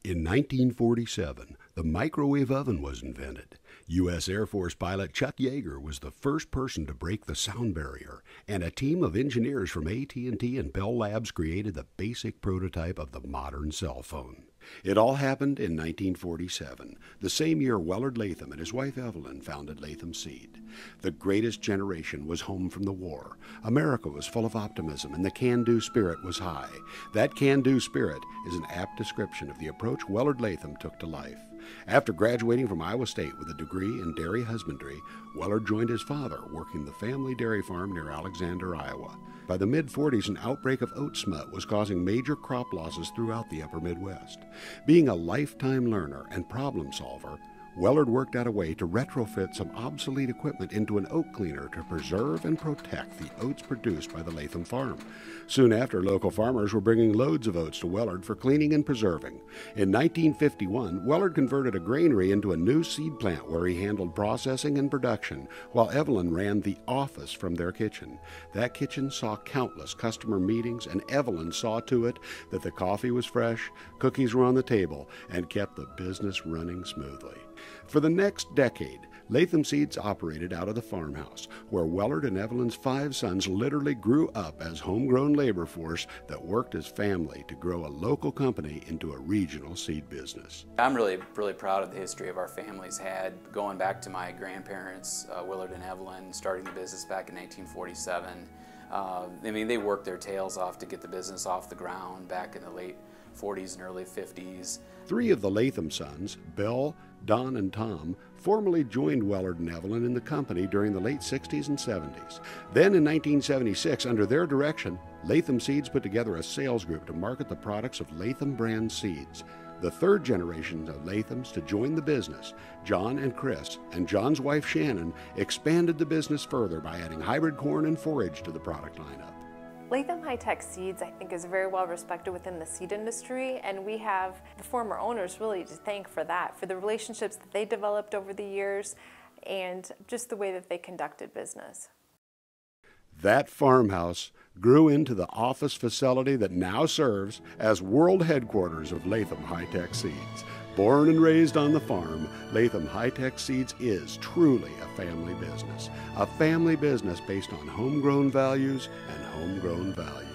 In 1947, the microwave oven was invented. U.S. Air Force pilot Chuck Yeager was the first person to break the sound barrier, and a team of engineers from AT&T and Bell Labs created the basic prototype of the modern cell phone. It all happened in 1947, the same year Willard Latham and his wife Evelyn founded Latham Seed. The greatest generation was home from the war. America was full of optimism, and the can-do spirit was high. That can-do spirit is an apt description of the approach Willard Latham took to life. After graduating from Iowa State with a degree in dairy husbandry, Willard joined his father working the family dairy farm near Alexander, Iowa. By the mid-40s, an outbreak of oat smut was causing major crop losses throughout the upper Midwest. Being a lifetime learner and problem solver, Willard worked out a way to retrofit some obsolete equipment into an oat cleaner to preserve and protect the oats produced by the Latham farm. Soon after, local farmers were bringing loads of oats to Willard for cleaning and preserving. In 1951, Willard converted a granary into a new seed plant where he handled processing and production, while Evelyn ran the office from their kitchen. That kitchen saw countless customer meetings, and Evelyn saw to it that the coffee was fresh, cookies were on the table, and kept the business running smoothly. For the next decade, Latham Seeds operated out of the farmhouse, where Willard and Evelyn's 5 sons literally grew up as homegrown labor force that worked as family to grow a local company into a regional seed business. I'm really proud of the history of our family's had, going back to my grandparents, Willard and Evelyn, starting the business back in 1947. They worked their tails off to get the business off the ground back in the late 40s and early 50s. 3 of the Latham sons, Bill, Don, and Tom, formally joined Willard and Evelyn in the company during the late 60s and 70s. Then in 1976, under their direction, Latham Seeds put together a sales group to market the products of Latham brand seeds. The 3rd generation of Lathams to join the business, John and Chris, and John's wife Shannon, expanded the business further by adding hybrid corn and forage to the product lineup. Latham High-Tech Seeds, I think, is very well respected within the seed industry, and we have the former owners really to thank for that, for the relationships that they developed over the years and just the way that they conducted business. That farmhouse grew into the office facility that now serves as world headquarters of Latham High-Tech Seeds. Born and raised on the farm, Latham High-Tech Seeds is truly a family business based on homegrown values and homegrown value.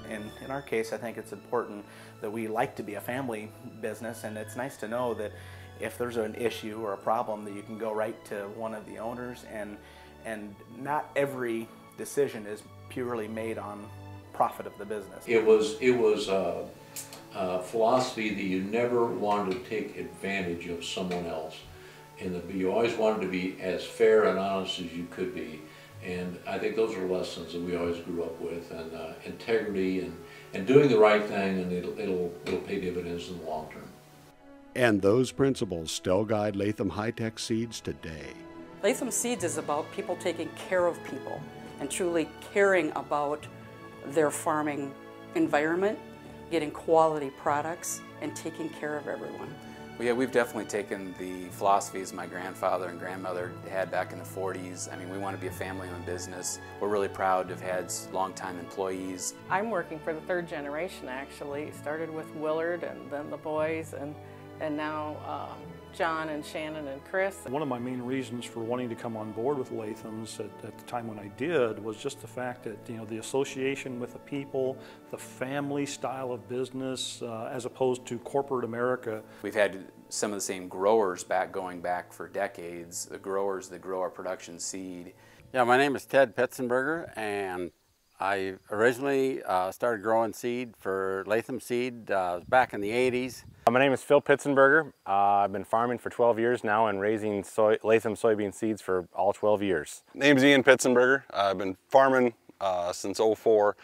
And in our case, I think it's important that we like to be a family business, and it's nice to know that if there's an issue or a problem that you can go right to one of the owners, and not every decision is purely made on profit of the business. It was a philosophy that you never wanted to take advantage of someone else, and that you always wanted to be as fair and honest as you could be. And I think those are lessons that we always grew up with, and integrity and doing the right thing, and it'll pay dividends in the long term. And those principles still guide Latham High-Tech Seeds today. Latham Seeds is about people taking care of people and truly caring about their farming environment, getting quality products, and taking care of everyone. Yeah, we've definitely taken the philosophies my grandfather and grandmother had back in the 40s. We want to be a family-owned business. We're really proud to have had long-time employees. I'm working for the 3rd generation, actually. Started with Willard and then the boys, and now John and Shannon and Chris. One of my main reasons for wanting to come on board with Latham's at the time when I did was just the fact that the association with the people, the family style of business as opposed to corporate America. We've had some of the same growers going back for decades, the growers that grow our production seed. Yeah, my name is Ted Pitzenberger, and I originally started growing seed for Latham Seed back in the 80s. My name is Phil Pitzenberger. I've been farming for 12 years now and raising Latham soybean seeds for all 12 years. Name's Ian Pitzenberger. I've been farming since '04.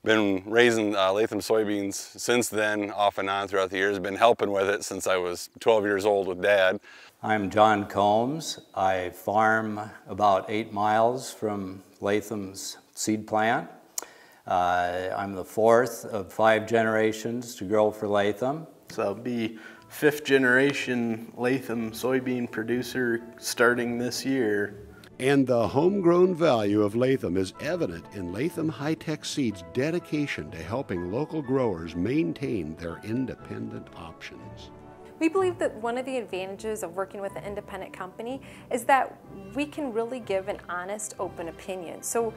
Been raising Latham soybeans since then, off and on throughout the years. Been helping with it since I was 12 years old with Dad. I'm John Combs. I farm about 8 miles from Latham's seed plant. I'm the 4th of 5 generations to grow for Latham. So I'll be 5th generation Latham soybean producer starting this year. And the homegrown value of Latham is evident in Latham High-Tech Seeds' dedication to helping local growers maintain their independent options. We believe that one of the advantages of working with an independent company is that we can really give an honest, open opinion. So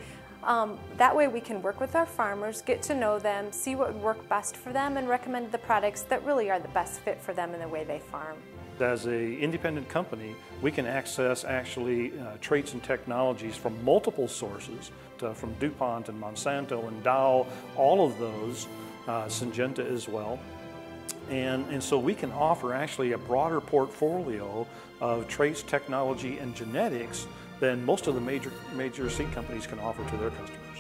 that way we can work with our farmers, get to know them, see what would work best for them, and recommend the products that really are the best fit for them in the way they farm. As an independent company, we can access actually traits and technologies from multiple sources, from DuPont and Monsanto and Dow, all of those, Syngenta as well. And so we can offer actually a broader portfolio of traits, technology, and genetics than most of the major seed companies can offer to their customers.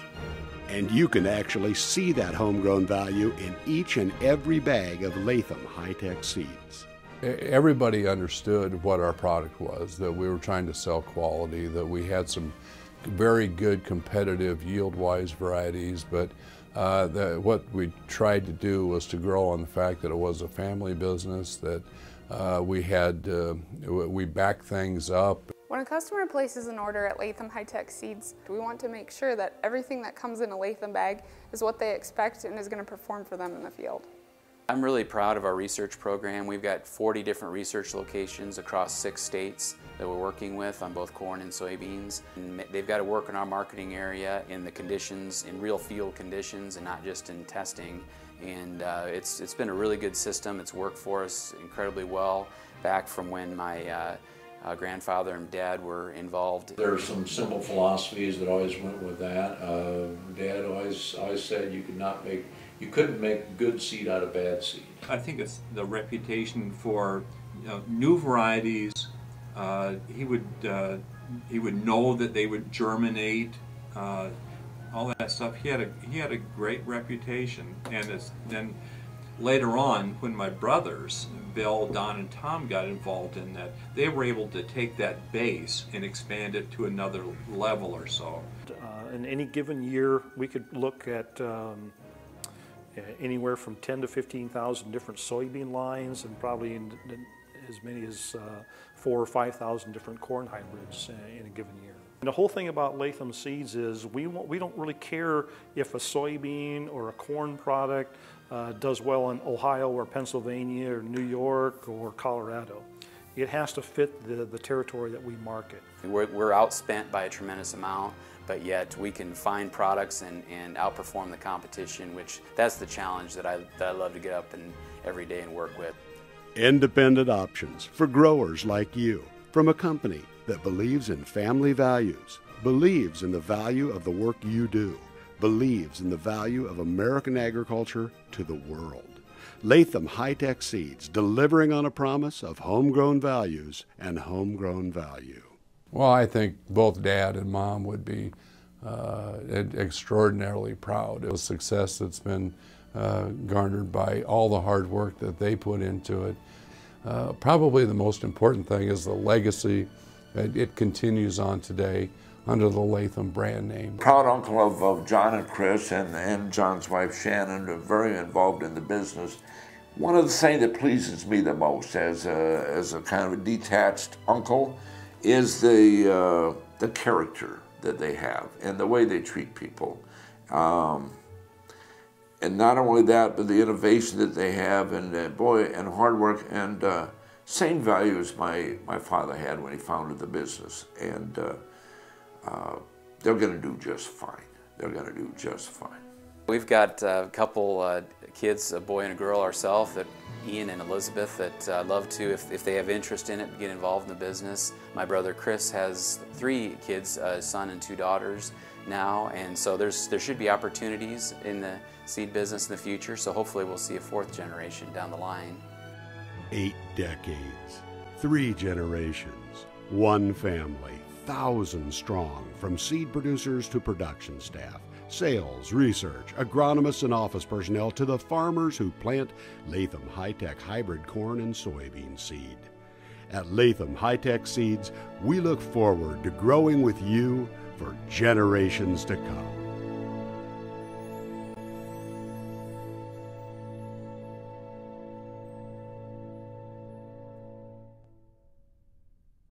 And you can actually see that homegrown value in each and every bag of Latham high-tech seeds. Everybody understood what our product was, that we were trying to sell quality, that we had some very good competitive yield-wise varieties, but what we tried to do was to grow on the fact that it was a family business, that we backed things up. When a customer places an order at Latham High-Tech Seeds, we want to make sure that everything that comes in a Latham bag is what they expect and is going to perform for them in the field. I'm really proud of our research program. We've got 40 different research locations across 6 states that we're working with on both corn and soybeans. And they've got to work in our marketing area in the conditions, in real field conditions, and not just in testing. And it's been a really good system. It's worked for us incredibly well back from when my grandfather and dad were involved. There are some simple philosophies that always went with that. Dad always said you couldn't make good seed out of bad seed. I think it's the reputation for new varieties. He would know that they would germinate, all that stuff. He had a great reputation, and then later on, when my brothers, Bill, Don, and Tom got involved in that, they were able to take that base and expand it to another level or so. In any given year, we could look at anywhere from 10 to 15,000 different soybean lines, and probably in as many as 4,000 or 5,000 different corn hybrids in a given year. And the whole thing about Latham seeds is we don't really care if a soybean or a corn product does well in Ohio or Pennsylvania or New York or Colorado. It has to fit the territory that we market. We're outspent by a tremendous amount, but yet we can find products and outperform the competition, which that's the challenge that I love to get up every day and work with. Independent options for growers like you, from a company that believes in family values, believes in the value of the work you do, believes in the value of American agriculture to the world. Latham High-Tech Seeds, delivering on a promise of homegrown values and homegrown value. Well, I think both Dad and Mom would be extraordinarily proud of the success that's been garnered by all the hard work that they put into it. Probably the most important thing is the legacy that it continues on today under the Latham brand name. Proud uncle of John and Chris and John's wife Shannon, are very involved in the business. One of the things that pleases me the most as a kind of a detached uncle is the character that they have and the way they treat people. And not only that, but the innovation that they have, and boy, and hard work, and same values my father had when he founded the business. And they're going to do just fine. They're going to do just fine. We've got a couple kids, a boy and a girl ourselves, that Ian and Elizabeth, that love to, if they have interest in it, get involved in the business. My brother Chris has 3 kids, a son and 2 daughters now, and so there should be opportunities in the seed business in the future, so hopefully we'll see a 4th generation down the line. 8 decades, 3 generations, 1 family, thousands strong, from seed producers to production staff, sales, research, agronomists and office personnel, to the farmers who plant Latham High-Tech hybrid corn and soybean seed. At Latham High-Tech Seeds, we look forward to growing with you for generations to come.